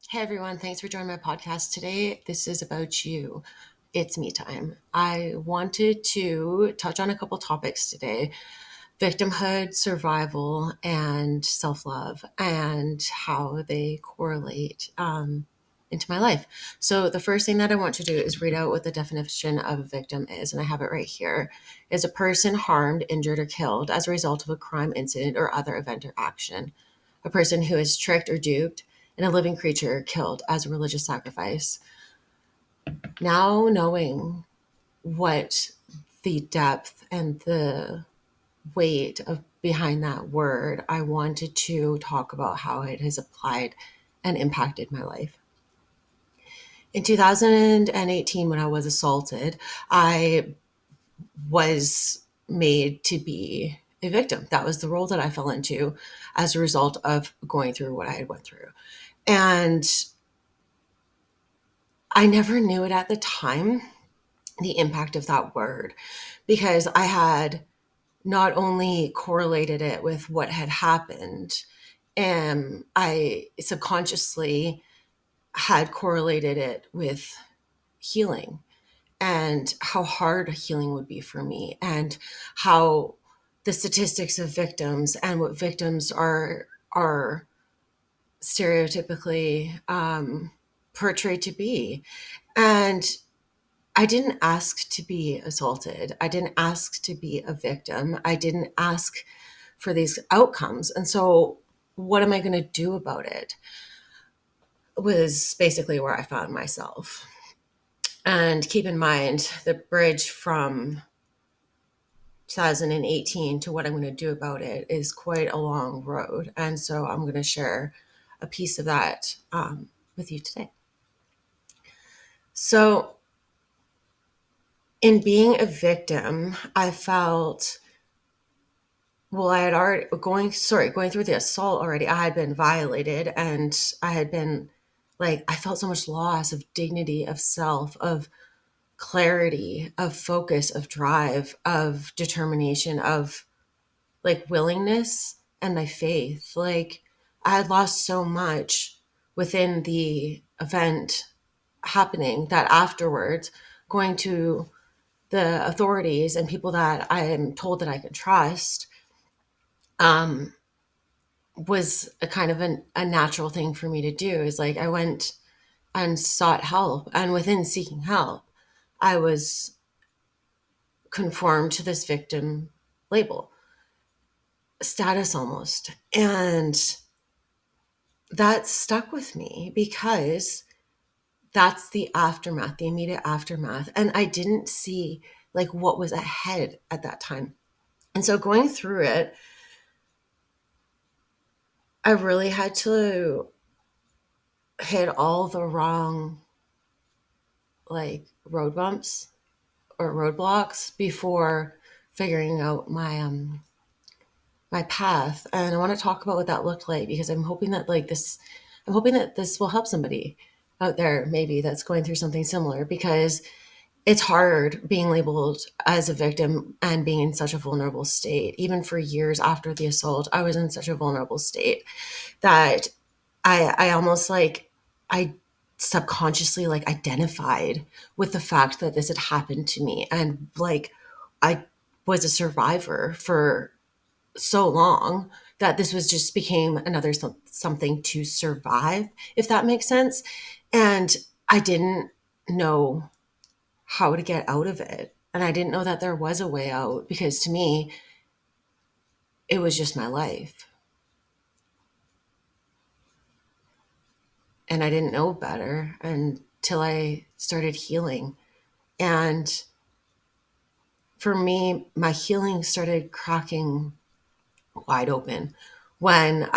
Hey everyone, thanks for joining my podcast today. This is about you. It's me time. I wanted to touch on a couple topics today: victimhood, survival, and self love, and how they correlate into my life. So, the first thing that I want to do is read out what the definition of a victim is, and I have it right here: is a person harmed, injured, or killed as a result of a crime, incident, or other event or action. A person who is tricked or duped, and a living creature killed as a religious sacrifice. Now, knowing what the depth and the weight of behind that word, I wanted to talk about how it has applied and impacted my life. In 2018, when I was assaulted, I was made to be a victim. That was the role that I fell into as a result of going through what I had went through. And I never knew it at the time, the impact of that word, because I had not only correlated it with what had happened, and I subconsciously had correlated it with healing and how hard healing would be for me, and how the statistics of victims and what victims are stereotypically portrayed to be. And I didn't ask to be assaulted. I didn't ask to be a victim. I didn't ask for these outcomes. And so, what am I going to do about it? Was basically where I found myself. And keep in mind, the bridge from 2018 to what I'm going to do about it is quite a long road. And so, I'm going to share a piece of that with you today. So, in being a victim, I felt, well, I had already going through the assault already. I had been violated, and I had been like, I felt so much loss of dignity, of self, of clarity, of focus, of drive, of determination, of like willingness and my faith. Like, I had lost so much within the event happening that afterwards, going to the authorities and people that I am told that I could trust, um, was a kind of a natural thing for me to do. Is like, I went and sought help, and within seeking help, I was conformed to this victim label status almost. And that stuck with me because that's the aftermath, the immediate aftermath. And I didn't see like what was ahead at that time. And so going through it, I really had to hit all the wrong like road bumps or roadblocks before figuring out my path. And I want to talk about what that looked like, because I'm hoping that this will help somebody out there maybe that's going through something similar, because it's hard being labeled as a victim and being in such a vulnerable state. Even for years after the assault, I was in such a vulnerable state that I almost like, I subconsciously like identified with the fact that this had happened to me, and like I was a survivor for so long that this was just became another something to survive, if that makes sense. And I didn't know how to get out of it, and I didn't know that there was a way out, because to me it was just my life, and I didn't know better until I started healing. And for me, my healing started cracking wide open when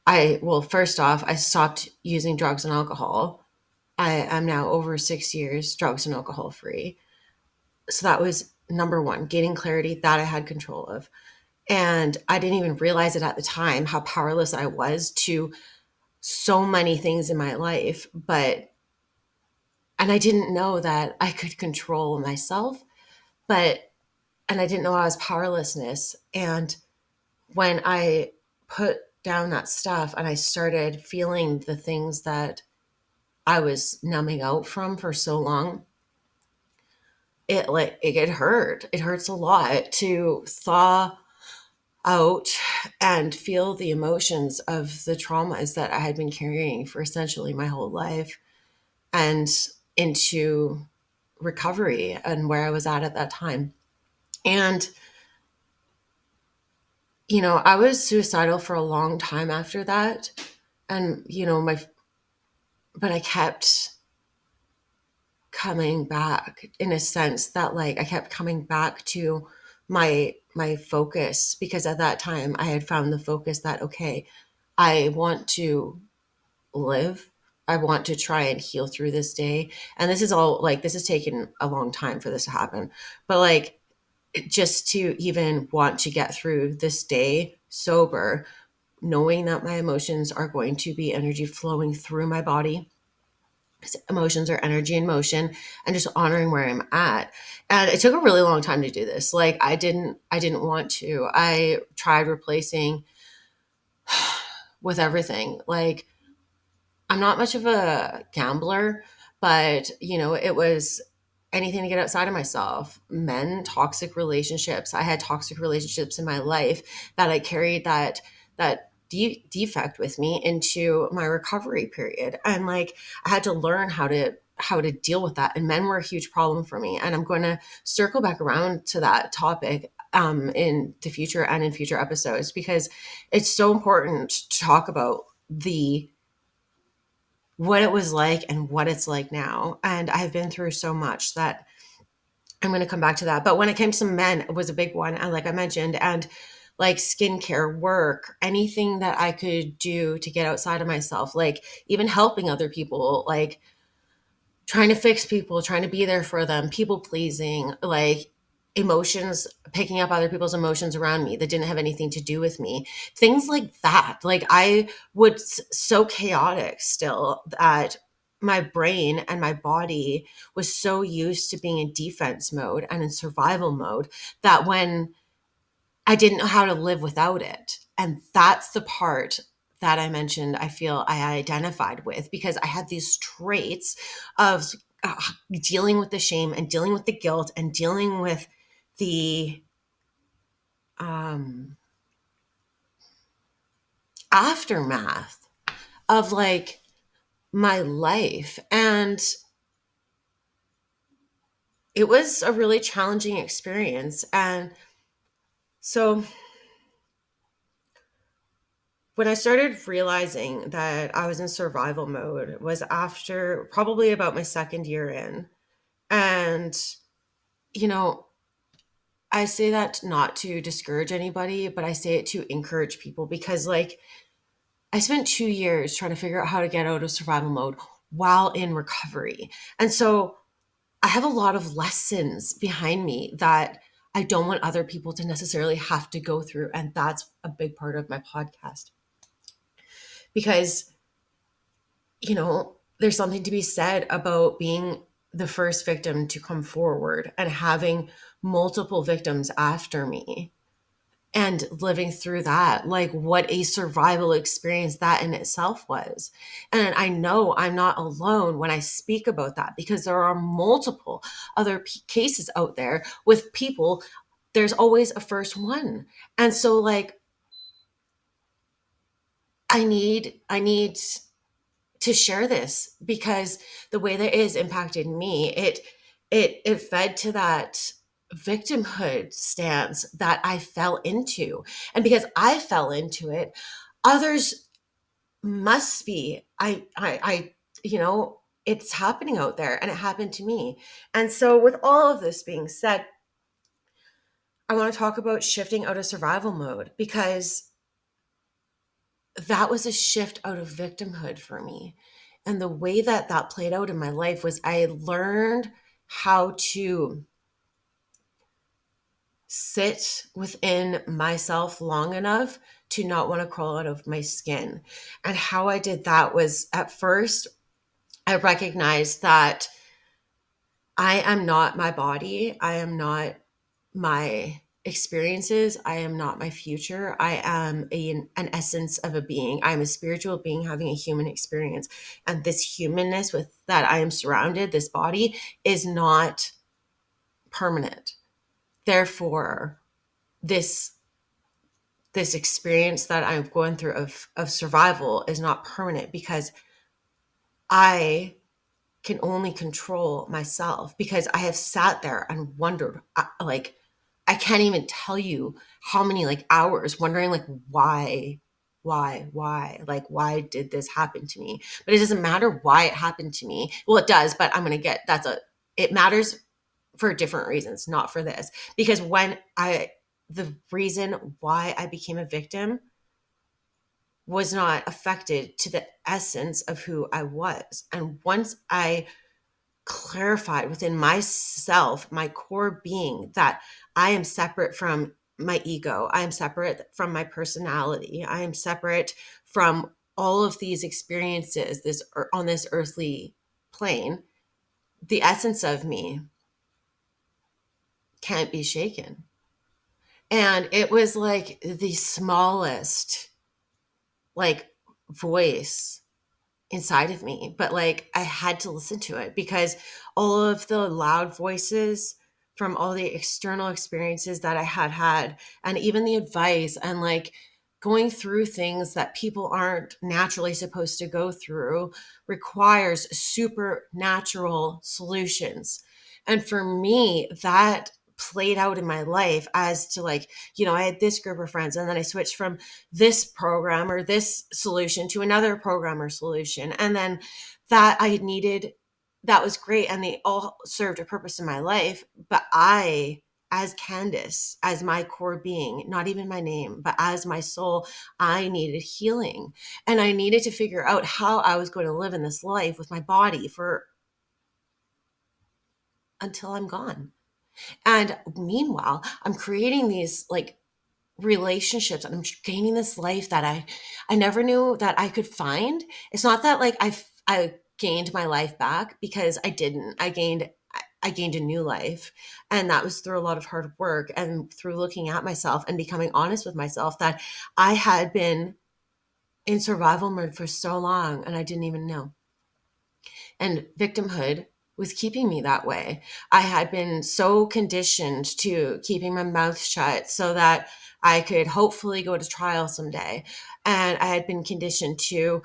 well, first off, I stopped using drugs and alcohol. I am now over 6 years drugs and alcohol free. So that was number one, gaining clarity that I had control of. And I didn't even realize it at the time how powerless I was to so many things in my life. And I didn't know that I could control myself, and I didn't know I was powerlessness. And when I put down that stuff and I started feeling the things that I was numbing out from for so long, it hurt. It hurts a lot to thaw out and feel the emotions of the traumas that I had been carrying for essentially my whole life and into recovery and where I was at that time. And, I was suicidal for a long time after that. And, but I kept coming back in a sense that like I kept coming back to my focus because at that time I had found the focus that okay, I want to live. I want to try and heal through this day. And this is all like this has taken a long time for this to happen. But like just to even want to get through this day sober, knowing that my emotions are going to be energy flowing through my body, emotions are energy in motion, and just honoring where I'm at. And it took a really long time to do this. Like I didn't want to. I tried replacing with everything. Like I'm not much of a gambler, but it was anything to get outside of myself. Men, toxic relationships. I had toxic relationships in my life that I carried that defect with me into my recovery period. And like I had to learn how to deal with that. And men were a huge problem for me. And I'm going to circle back around to that topic in the future and in future episodes because it's so important to talk about the what it was like and what it's like now. And I've been through so much that I'm going to come back to that. But when it came to men, it was a big one. And like I mentioned, and like skincare, work, anything that I could do to get outside of myself, like even helping other people, like trying to fix people, trying to be there for them, people pleasing, like emotions, picking up other people's emotions around me that didn't have anything to do with me. Things like that. Like I would so chaotic still that my brain and my body was so used to being in defense mode and in survival mode that when I didn't know how to live without it. And that's the part that I mentioned, I feel I identified with because I had these traits of dealing with the shame and dealing with the guilt and dealing with the um, aftermath of like my life. And it was a really challenging experience. And so when I started realizing that I was in survival mode was after probably about my second year in. And, you know, I say that not to discourage anybody, but I say it to encourage people because, like, I spent 2 years trying to figure out how to get out of survival mode while in recovery. And so I have a lot of lessons behind me that I don't want other people to necessarily have to go through. And that's a big part of my podcast because there's something to be said about being the first victim to come forward and having multiple victims after me and living through that, like what a survival experience that in itself was. And I know I'm not alone when I speak about that because there are multiple other cases out there with people. There's always a first one. And so like, I need to share this because the way that it has impacted me, it fed to that victimhood stance that I fell into. And because I fell into it, others must be. It's happening out there and it happened to me. And so with all of this being said, I want to talk about shifting out of survival mode because that was a shift out of victimhood for me. And the way that that played out in my life was I learned how to sit within myself long enough to not want to crawl out of my skin. And how I did that was at first, I recognized that I am not my body. I am not my experiences. I am not my future. I am an essence of a being. I am a spiritual being having a human experience. And this humanness with that I am surrounded, this body, is not permanent. Therefore, this this experience that I'm going through of survival is not permanent, because I can only control myself, because I have sat there and wondered, like, I can't even tell you how many like hours wondering like why, like, why did this happen to me? But it doesn't matter why it happened to me. Well, it does, but I'm going to get, it matters for different reasons, not for this. Because the reason why I became a victim was not affected to the essence of who I was. And once I clarified within myself, my core being, that I am separate from my ego, I am separate from my personality, I am separate from all of these experiences on this earthly plane, the essence of me can't be shaken. And it was like the smallest like voice inside of me, but like I had to listen to it, because all of the loud voices from all the external experiences that I had, and even the advice, and like going through things that people aren't naturally supposed to go through, requires supernatural solutions. And for me, that played out in my life as to like, I had this group of friends, and then I switched from this program or this solution to another program or solution. And then that was great. And they all served a purpose in my life. But I, as Candace, as my core being, not even my name, but as my soul, I needed healing. And I needed to figure out how I was going to live in this life with my body until I'm gone. And meanwhile, I'm creating these like relationships, and I'm gaining this life that I never knew that I could find. It's not that like I gained my life back, because I didn't. I gained a new life, and that was through a lot of hard work and through looking at myself and becoming honest with myself that I had been in survival mode for so long and I didn't even know. And victimhood was keeping me that way. I had been so conditioned to keeping my mouth shut so that I could hopefully go to trial someday. And I had been conditioned to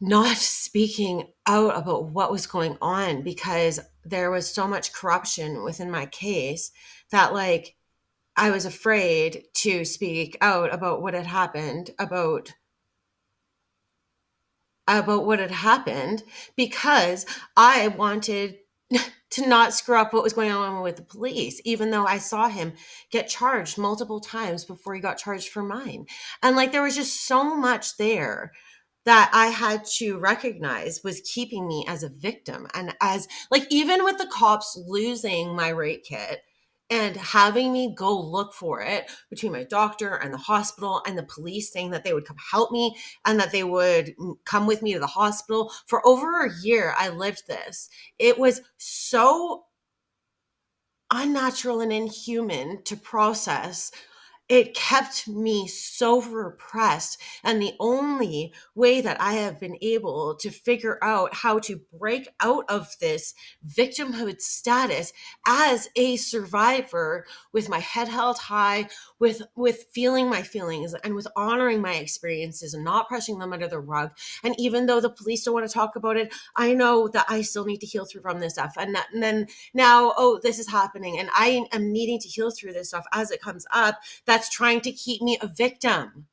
not speaking out about what was going on, because there was so much corruption within my case that like I was afraid to speak out about what had happened, about what had happened, because I wanted to not screw up what was going on with the police, even though I saw him get charged multiple times before he got charged for mine. And like there was just so much there that I had to recognize was keeping me as a victim. And as like, even with the cops losing my rape kit and having me go look for it between my doctor and the hospital and the police saying that they would come help me and that they would come with me to the hospital for over a year, I lived this. It was so unnatural and inhuman to process. It kept me so repressed. And the only way that I have been able to figure out how to break out of this victimhood status as a survivor, with my head held high, with feeling my feelings and with honoring my experiences and not brushing them under the rug. And even though the police don't want to talk about it, I know that I still need to heal through from this stuff. And then now, oh, this is happening. And I am needing to heal through this stuff as it comes up. That's trying to keep me a victim.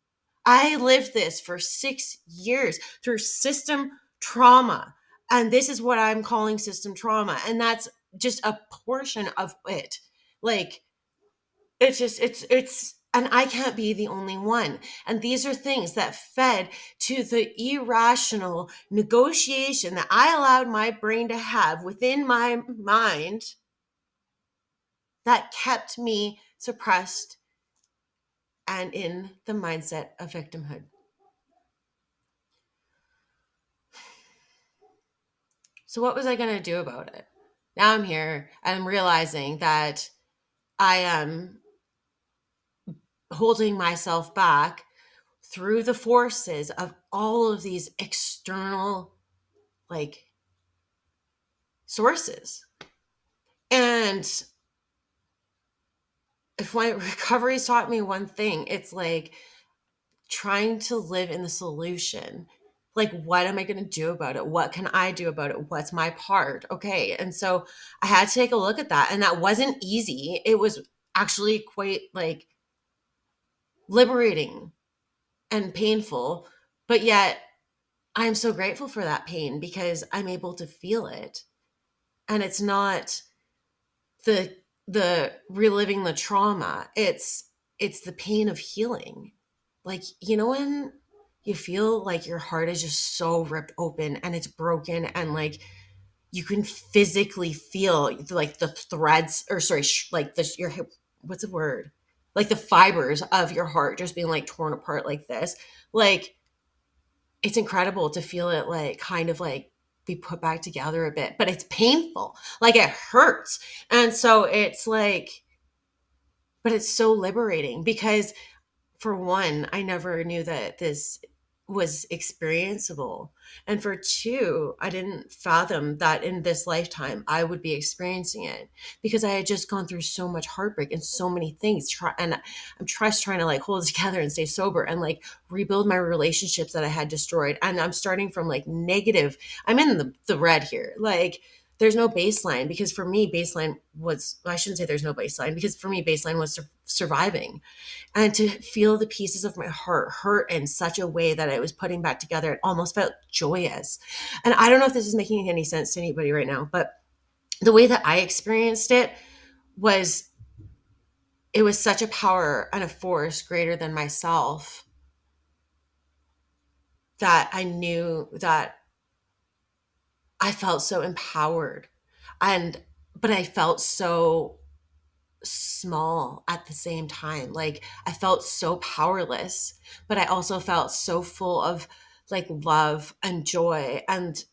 I lived this for 6 years through system trauma. And this is what I'm calling system trauma. And that's just a portion of it. Like, and I can't be the only one. And these are things that fed to the irrational negotiation that I allowed my brain to have within my mind that kept me suppressed and in the mindset of victimhood. So what was I going to do about it? Now I'm here and I'm realizing that I am holding myself back through the forces of all of these external like sources. And if my recovery's taught me one thing, it's like trying to live in the solution. Like, what am I going to do about it? What can I do about it? What's my part? Okay. And so I had to take a look at that. And that wasn't easy. It was actually quite like liberating and painful. But yet, I'm so grateful for that pain because I'm able to feel it. And it's not the reliving the trauma. It's the pain of healing. Like, when you feel like your heart is just so ripped open and it's broken, and like you can physically feel like the threads, or sorry, like the your hip, what's the word? Like the fibers of your heart just being like torn apart like this. Like, it's incredible to feel it like kind of like be put back together a bit, but it's painful. Like, it hurts. And so it's like, but it's so liberating because, for one, I never knew that this was experienceable. And for two, I didn't fathom that in this lifetime I would be experiencing it because I had just gone through so much heartbreak and so many things. And I'm just trying to like hold it together and stay sober and like rebuild my relationships that I had destroyed. And I'm starting from like negative. I'm in the red here. Like, there's no baseline because for me, baseline was, I shouldn't say there's no baseline because for me, baseline was surviving, and to feel the pieces of my heart hurt in such a way that I was putting back together, it almost felt joyous. And I don't know if this is making any sense to anybody right now, but the way that I experienced it was, it was such a power and a force greater than myself that I knew that I felt so empowered. And but I felt so small at the same time. Like, I felt so powerless, but I also felt so full of like love and joy, and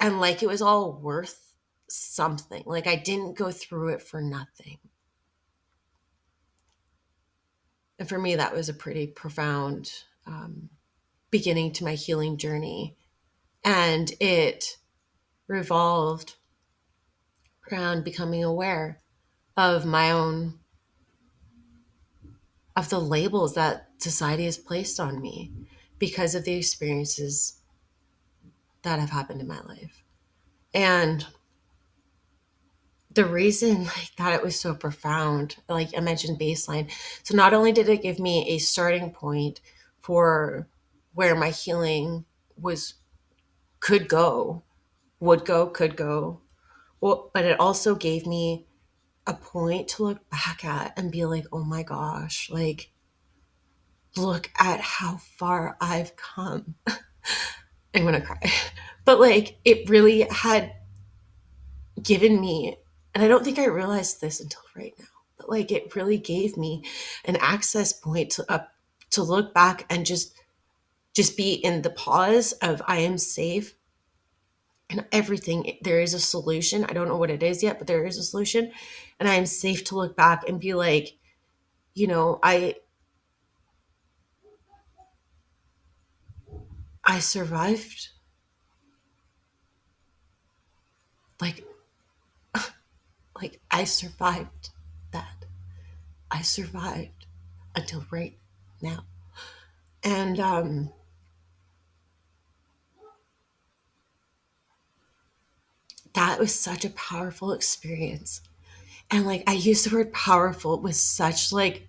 like it was all worth something. Like, I didn't go through it for nothing. And for me, that was a pretty profound beginning to my healing journey. And it revolved around becoming aware of my own, of the labels that society has placed on me because of the experiences that have happened in my life. And the reason like that it was so profound, like I mentioned baseline. So not only did it give me a starting point for where my healing was could go, would go, could go, well, but it also gave me a point to look back at and be like, oh my gosh, like look at how far I've come. I'm gonna cry. But like it really had given me, and I don't think I realized this until right now, but like it really gave me an access point to look back and just be in the pause of I am safe, and everything, there is a solution. I don't know what it is yet, but there is a solution, and I am safe to look back and be like, I survived. Like I survived that. I survived until right now. And that was such a powerful experience. And like I use the word powerful with such like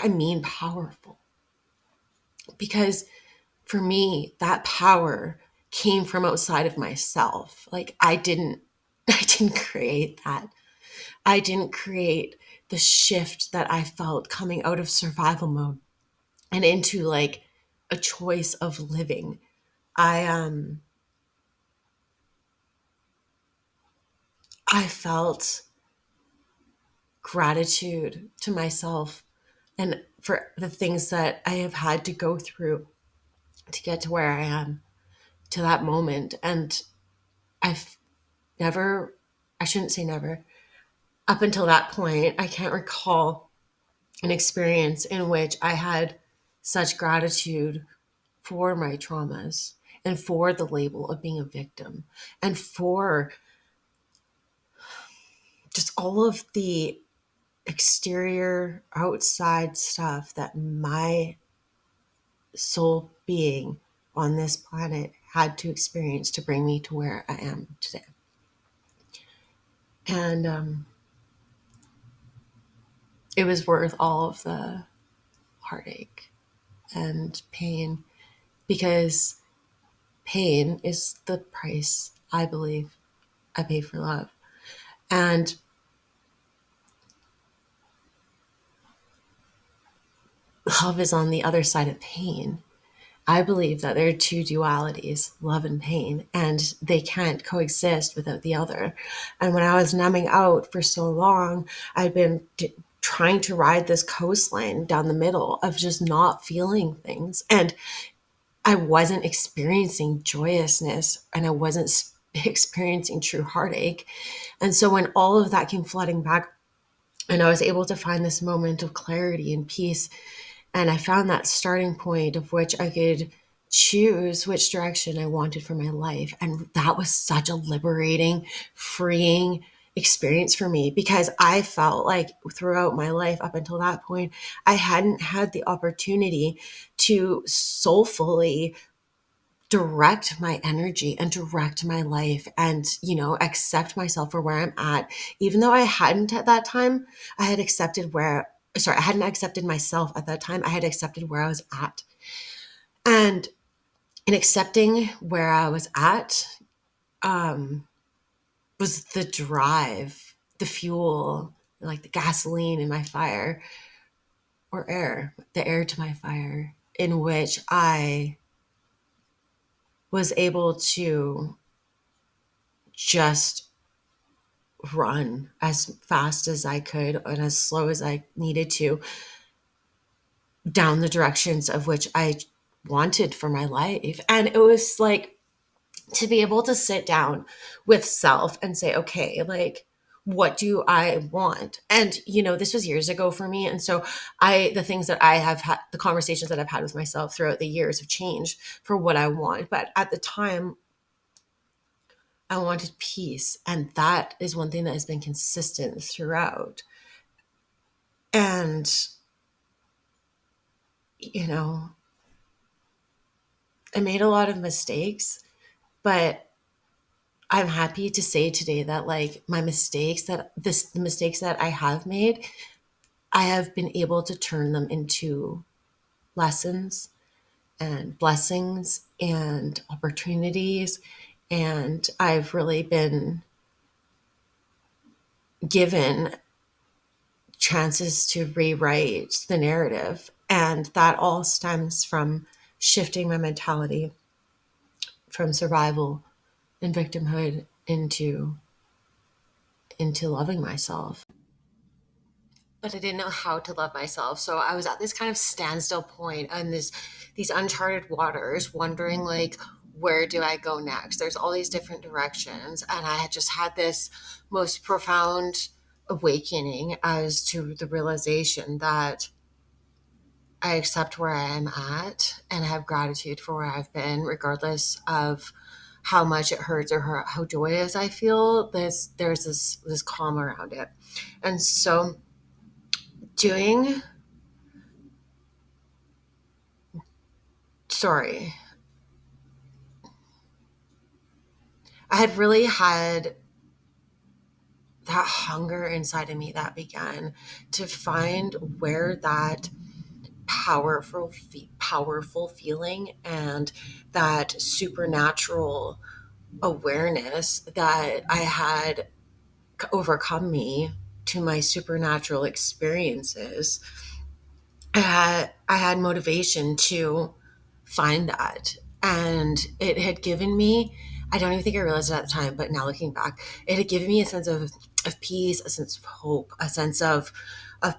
I mean powerful. Because for me, that power came from outside of myself. Like I didn't create that. I didn't create the shift that I felt coming out of survival mode and into like a choice of living. I I felt gratitude to myself and for the things that I have had to go through to get to where I am, to that moment. And I've never I shouldn't say never. Up until that point, I can't recall an experience in which I had such gratitude for my traumas and for the label of being a victim and for just all of the exterior, outside stuff that my soul being on this planet had to experience to bring me to where I am today. And it was worth all of the heartache and pain, because pain is the price, I believe, I pay for love. And love is on the other side of pain. I believe that there are two dualities, love and pain, and they can't coexist without the other. And when I was numbing out for so long, I'd been trying to ride this coastline down the middle of just not feeling things. And I wasn't experiencing joyousness, and I wasn't experiencing true heartache. And so when all of that came flooding back, and I was able to find this moment of clarity and peace, and I found that starting point of which I could choose which direction I wanted for my life. And that was such a liberating, freeing experience for me, because I felt like throughout my life up until that point, I hadn't had the opportunity to soulfully direct my energy and direct my life and, accept myself for where I'm at. Even though I hadn't at that time, I had accepted I hadn't accepted myself at that time. I had accepted where I was at. And in accepting where I was at, was the drive, the fuel, like the gasoline in my fire, or the air to my fire, in which I was able to just run as fast as I could and as slow as I needed to down the directions of which I wanted for my life. And it was like to be able to sit down with self and say, okay, like, what do I want? And, this was years ago for me. And so the things that I have had, the conversations that I've had with myself throughout the years have changed for what I want. But at the time, I wanted peace. And that is one thing that has been consistent throughout. And, I made a lot of mistakes, but I'm happy to say today that like the mistakes that I have made, I have been able to turn them into lessons and blessings and opportunities. And I've really been given chances to rewrite the narrative. And that all stems from shifting my mentality from survival and victimhood into loving myself. But I didn't know how to love myself. So I was at this kind of standstill point and these uncharted waters, wondering like, where do I go next? There's all these different directions. And I had just had this most profound awakening as to the realization that I accept where I am at and I have gratitude for where I've been, regardless of how much it hurts or how joyous I feel. There's this calm around it. And so doing sorry, I had really had that hunger inside of me that began to find where that powerful feeling and that supernatural awareness that I had overcome me to my supernatural experiences. I had motivation to find that. And it had given me, I don't even think I realized it at the time, but now looking back, it had given me a sense of peace, a sense of hope, a sense of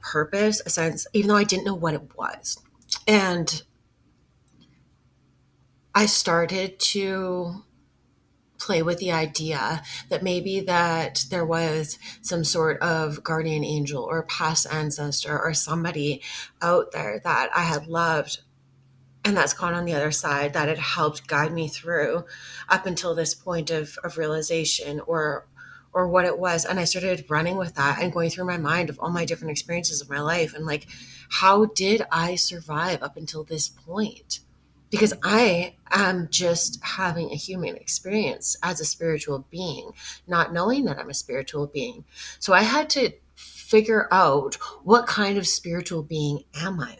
purpose, a sense, even though I didn't know what it was. And I started to play with the idea that maybe that there was some sort of guardian angel or past ancestor or somebody out there that I had loved and that's gone on the other side, that had helped guide me through up until this point of realization or what it was. And I started running with that and going through my mind of all my different experiences of my life and like, how did I survive up until this point? Because I am just having a human experience as a spiritual being, not knowing that I'm a spiritual being. So I had to figure out, what kind of spiritual being am I?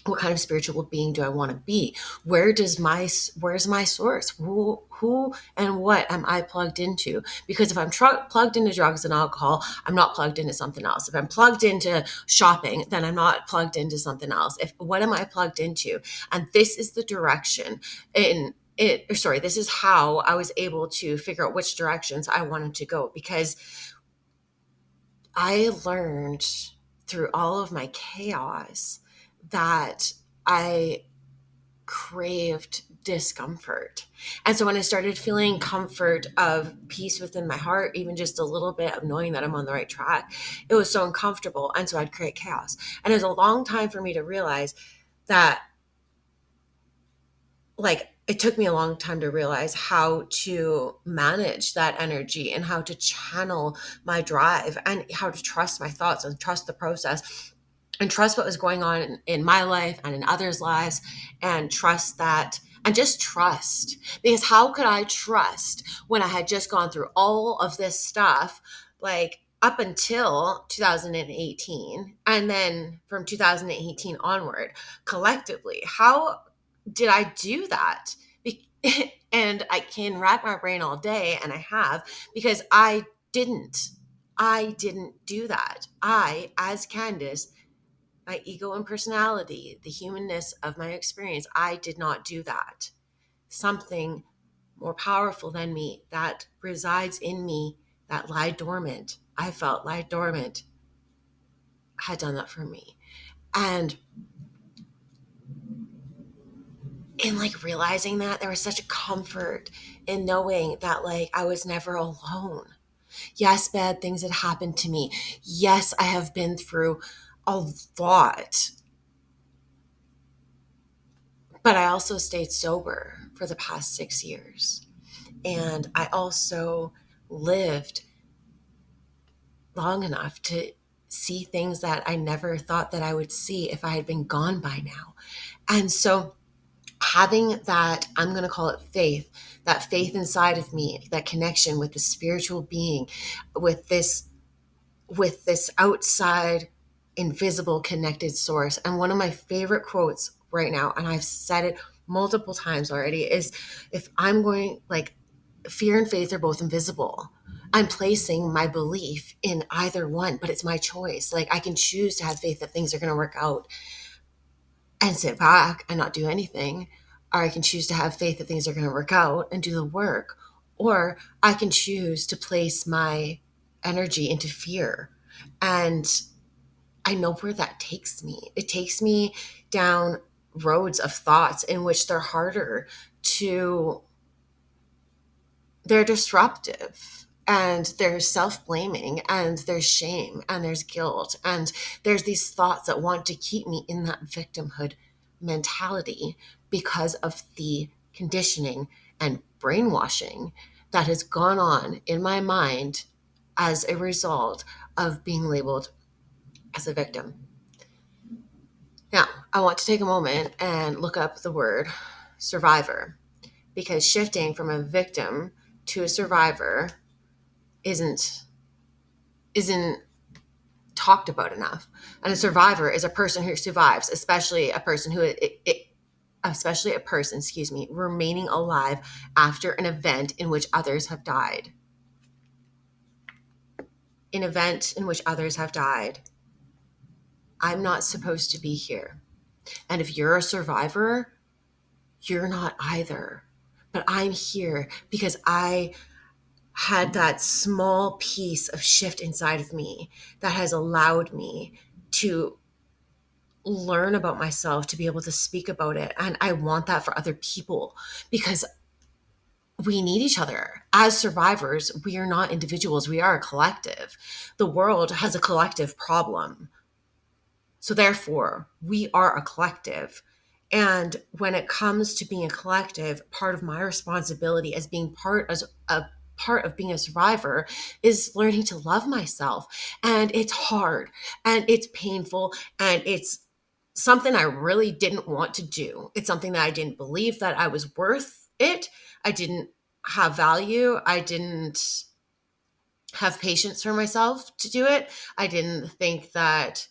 What kind of spiritual being do I want to be? Where's my source? Who and what am I plugged into? Because if I'm plugged into drugs and alcohol, I'm not plugged into something else. If I'm plugged into shopping, then I'm not plugged into something else. If What am I plugged into? And this is the direction in it, or sorry, this is how I was able to figure out which directions I wanted to go, because I learned through all of my chaos that I craved discomfort. And so when I started feeling comfort of peace within my heart, even just a little bit of knowing that I'm on the right track, it was so uncomfortable. And so I'd create chaos. And it was a long time for me to realize that, like, it took me a long time to realize how to manage that energy and how to channel my drive and how to trust my thoughts and trust the process and trust what was going on in my life and in others' lives, and trust that, and just trust. Because how could I trust when I had just gone through all of this stuff, like up until 2018, and then from 2018 onward, collectively? How did I do that? And I can rack my brain all day, and I have, because didn't. I didn't do that. I, as Candace, my ego and personality, the humanness of my experience, I did not do that. Something more powerful than me that resides in me, that lie dormant, I felt lie dormant, had done that for me. And in like realizing that, there was such a comfort in knowing that like I was never alone. Yes, bad things had happened to me. Yes, I have been through a lot, but I also stayed sober for the past 6 years. And I also lived long enough to see things that I never thought that I would see if I had been gone by now. And so having that, I'm going to call it faith, that faith inside of me, that connection with the spiritual being, with this outside invisible connected source. And one of my favorite quotes right now, and I've said it multiple times already, is, if I'm going, like, fear and faith are both invisible. I'm placing my belief in either one, but it's my choice. Like, I can choose to have faith that things are going to work out and sit back and not do anything, or I can choose to have faith that things are going to work out and do the work, or I can choose to place my energy into fear. And I know where that takes me. It takes me down roads of thoughts in which they're disruptive, and there's self-blaming, and there's shame, and there's guilt, and there's these thoughts that want to keep me in that victimhood mentality because of the conditioning and brainwashing that has gone on in my mind as a result of being labeled as a victim. Now, I want to take a moment and look up the word survivor, because shifting from a victim to a survivor isn't talked about enough. And a survivor is a person who survives, especially a person remaining alive after an event in which others have died. An event in which others have died. I'm not supposed to be here. And if you're a survivor, you're not either. But I'm here because I had that small piece of shift inside of me that has allowed me to learn about myself, to be able to speak about it. And I want that for other people, because we need each other. As survivors, we are not individuals, we are a collective. The world has a collective problem. So therefore, we are a collective. And when it comes to being a collective, part of my responsibility as being part of being a survivor is learning to love myself. And it's hard and it's painful and it's something I really didn't want to do. It's something that I didn't believe that I was worth it. I didn't have value. I didn't have patience for myself to do it. I didn't think that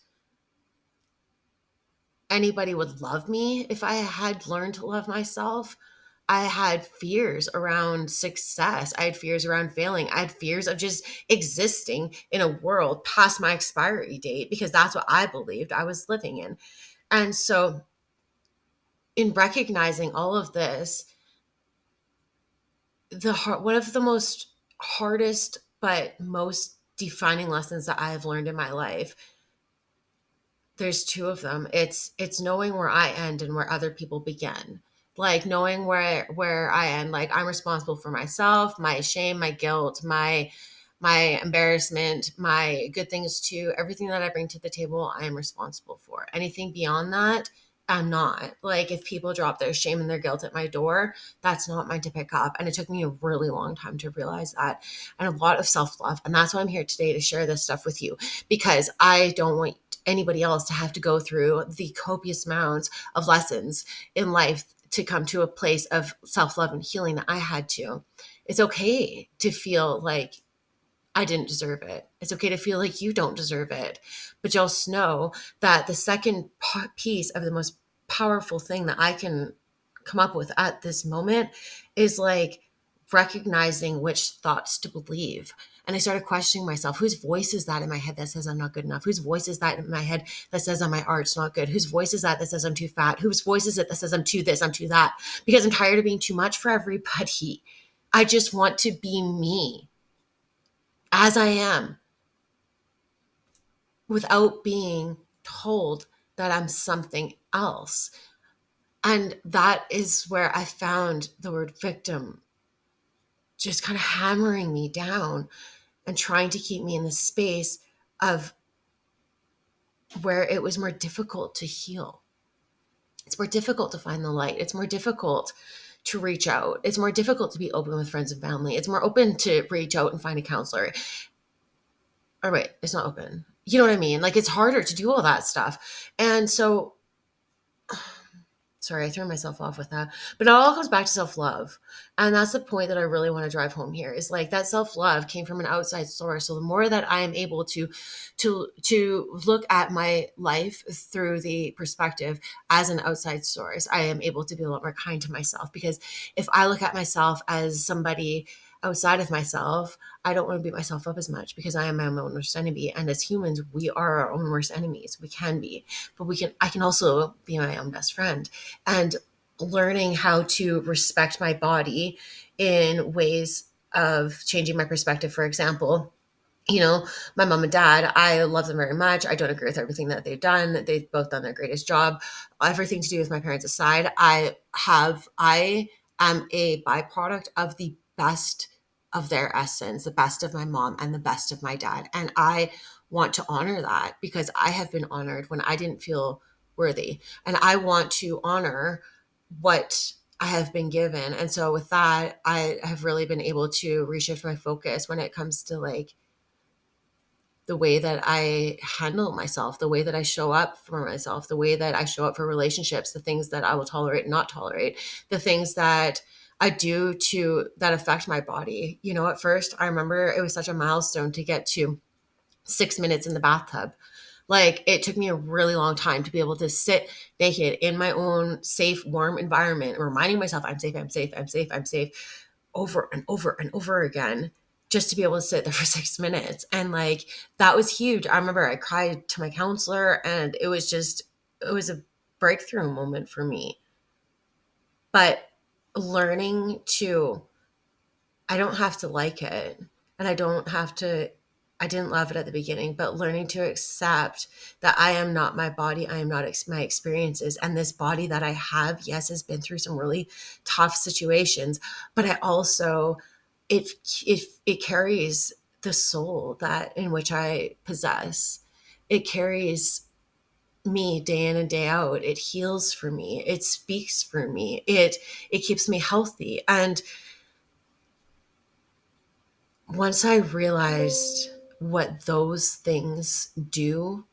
anybody would love me if I had learned to love myself. I had fears around success. I had fears around failing. I had fears of just existing in a world past my expiry date because that's what I believed I was living in. And so, in recognizing all of this, one of the most hardest but most defining lessons that I have learned in my life, there's two of them. It's knowing where I end and where other people begin. Like knowing where I end. Like I'm responsible for myself, my shame, my guilt, my embarrassment, my good things too. Everything that I bring to the table, I am responsible for. Anything beyond that, I'm not. Like if people drop their shame and their guilt at my door, that's not mine to pick up. And it took me a really long time to realize that, and a lot of self-love. And that's why I'm here today to share this stuff with you, because I don't want anybody else to have to go through the copious amounts of lessons in life to come to a place of self-love and healing that I had to. It's okay to feel like I didn't deserve it. It's okay to feel like you don't deserve it. But just know that the second piece of the most powerful thing that I can come up with at this moment is like recognizing which thoughts to believe. And I started questioning myself. Whose voice is that in my head that says I'm not good enough? Whose voice is that in my head that says my art's not good? Whose voice is that says I'm too fat? Whose voice is it that says I'm too this, I'm too that? Because I'm tired of being too much for everybody. I just want to be me as I am without being told that I'm something else. And that is where I found the word victim just kind of hammering me down and trying to keep me in the space of where it was more difficult to heal. It's more difficult to find the light. It's more difficult to reach out. It's more difficult to be open with friends and family. It's more open to reach out and find a counselor. Or wait, it's not open. You know what I mean? Like it's harder to do all that stuff. And so sorry, I threw myself off with that. But it all comes back to self-love. And that's the point that I really want to drive home here is like that self-love came from an outside source. So the more that I am able to look at my life through the perspective as an outside source, I am able to be a lot more kind to myself. Because if I look at myself as somebody outside of myself, I don't want to beat myself up as much because I am my own worst enemy. And as humans, we are our own worst enemies. We can be, but I can also be my own best friend. And learning how to respect my body in ways of changing my perspective. For example, my mom and dad, I love them very much. I don't agree with everything that they've done. They've both done their greatest job. Everything to do with my parents aside, I am a byproduct of the best of their essence, the best of my mom and the best of my dad. And I want to honor that because I have been honored when I didn't feel worthy. And I want to honor what I have been given. And so with that, I have really been able to reshift my focus when it comes to like the way that I handle myself, the way that I show up for myself, the way that I show up for relationships, the things that I will tolerate and not tolerate, the things that I do that affect my body. At first, I remember it was such a milestone to get to 6 minutes in the bathtub. Like it took me a really long time to be able to sit naked in my own safe, warm environment, reminding myself I'm safe, I'm safe, I'm safe, I'm safe over and over and over again just to be able to sit there for 6 minutes. And like that was huge. I remember I cried to my counselor and it was a breakthrough moment for me. But learning to, I don't have to like it and I don't have to I didn't love it at the beginning, but learning to accept that I am not my body, I am not my experiences, and this body that I have, yes, has been through some really tough situations, but I also it it carries the soul that in which I possess. It carries me day in and day out. It heals for me. It speaks for me. It keeps me healthy. And once I realized what those things do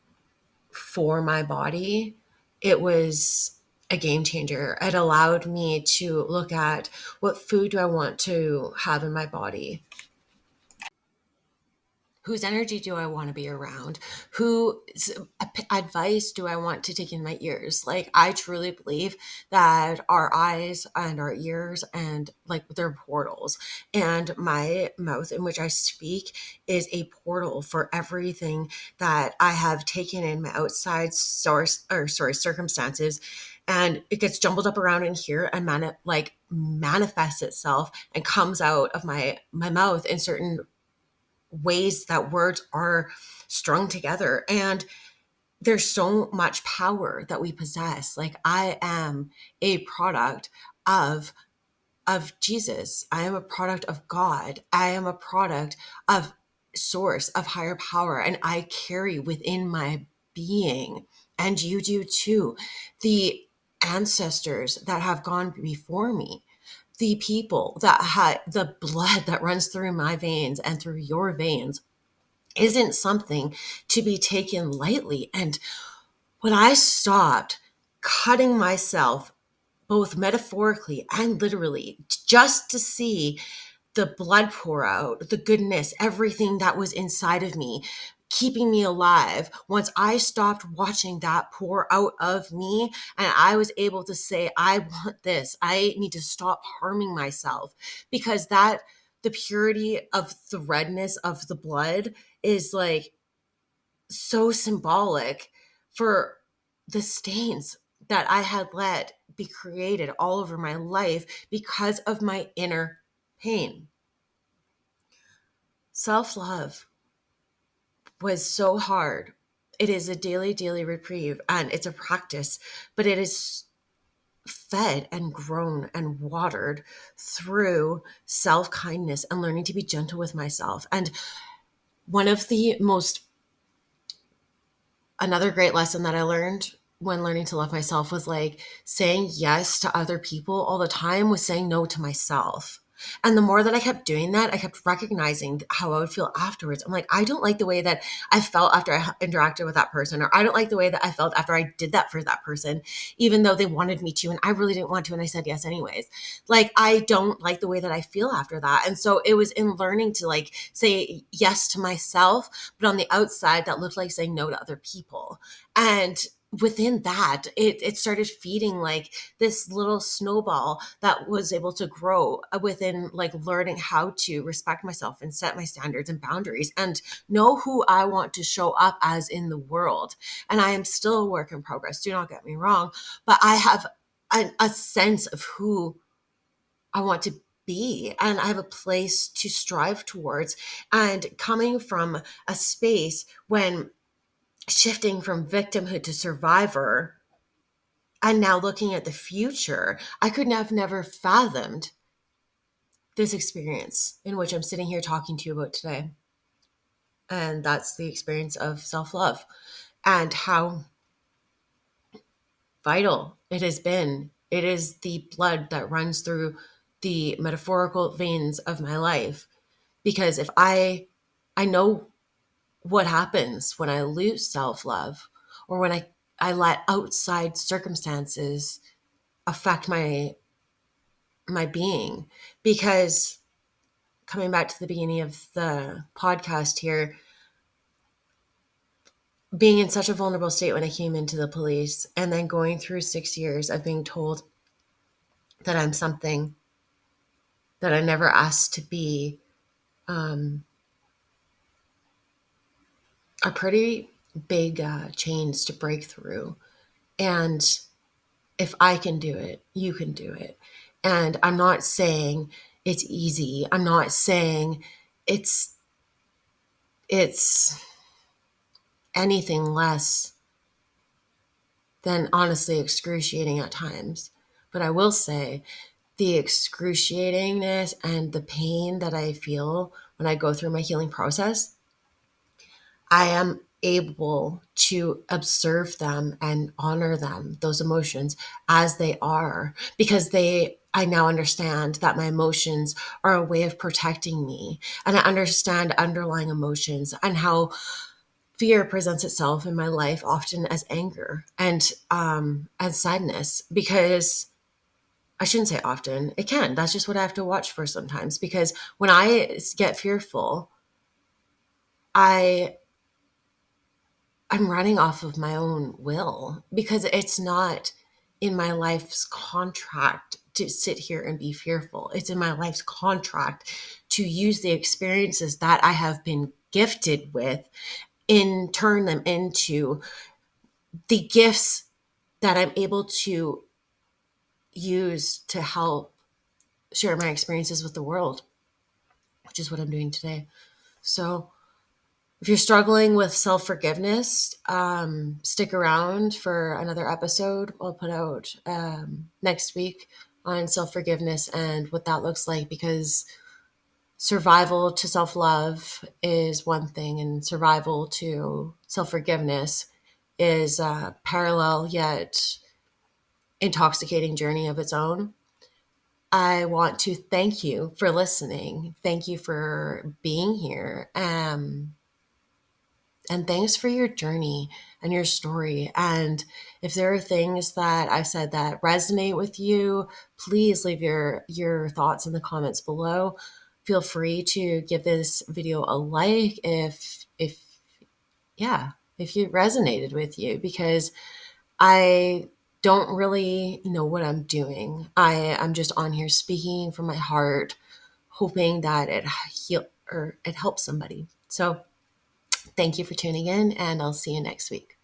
for my body, it was a game changer. It allowed me to look at what food do I want to have in my body? Whose energy do I want to be around? Whose advice do I want to take in my ears? Like, I truly believe that our eyes and our ears and like they're portals, and my mouth in which I speak is a portal for everything that I have taken in my outside source or sorry circumstances, and it gets jumbled up around in here and manifests itself and comes out of my mouth in certain ways that words are strung together. And there's so much power that we possess. Like, I am a product of Jesus. I am a product of God. I am a product of source, of higher power, and I carry within my being, and you do too, the ancestors that have gone before me, the people that had the blood that runs through my veins and through your veins isn't something to be taken lightly. And when I stopped cutting myself, both metaphorically and literally, just to see the blood pour out, the goodness, everything that was inside of me, keeping me alive. Once I stopped watching that pour out of me, and I was able to say, I want this, I need to stop harming myself, because that the purity of the redness of the blood is like so symbolic for the stains that I had let be created all over my life because of my inner pain. Self love was so hard. It is a daily, daily reprieve, and it's a practice, but it is fed and grown and watered through self kindness and learning to be gentle with myself. And one of the most another great lesson that I learned when learning to love myself was like saying yes to other people all the time was saying no to myself. And the more that I kept doing that, I kept recognizing how I would feel afterwards. I'm like, I don't like the way that I felt after I interacted with that person, or I don't like the way that I felt after I did that for that person, even though they wanted me to. And I really didn't want to. And I said yes anyways. Like, I don't like the way that I feel after that. And so it was in learning to like say yes to myself, but on the outside, that looked like saying no to other people. And within that, it started feeding like this little snowball that was able to grow within like learning how to respect myself and set my standards and boundaries and know who I want to show up as in the world. And I am still a work in progress, do not get me wrong, but I have a sense of who I want to be, and I have a place to strive towards. And coming from a space when shifting from victimhood to survivor, and now looking at the future, I could have never fathomed this experience in which I'm sitting here talking to you about today. And that's the experience of self love and how vital it has been. It is the blood that runs through the metaphorical veins of my life. Because if I know what happens when I lose self love, or when I let outside circumstances affect my being. Because coming back to the beginning of the podcast here, being in such a vulnerable state when I came into the police, and then going through 6 years of being told that I'm something that I never asked to be, um, are pretty big chains to break through. And if I can do it, you can do it. And I'm not saying it's easy. I'm not saying it's it's anything less than honestly excruciating at times. But I will say the excruciatingness and the pain that I feel when I go through my healing process, I am able to observe them and honor them, those emotions, as they are, because I now understand that my emotions are a way of protecting me. And I understand underlying emotions and how fear presents itself in my life often as anger and sadness, because I shouldn't say often, it can. That's just what I have to watch for sometimes, because when I get fearful, I I'm running off of my own will, because it's not in my life's contract to sit here and be fearful. It's in my life's contract to use the experiences that I have been gifted with and turn them into the gifts that I'm able to use to help share my experiences with the world, which is what I'm doing today. So, if you're struggling with self forgiveness, stick around for another episode I'll put out next week on self forgiveness and what that looks like, because survival to self love is one thing, and survival to self forgiveness is a parallel yet intoxicating journey of its own. I want to thank you for listening. Thank you for being here. And thanks for your journey and your story. And if there are things that I said that resonate with you, please leave your thoughts in the comments below. Feel free to give this video a like if yeah, if it resonated with you, because I don't really know what I'm doing. I'm just on here speaking from my heart, hoping that it helps somebody. So thank you for tuning in, and I'll see you next week.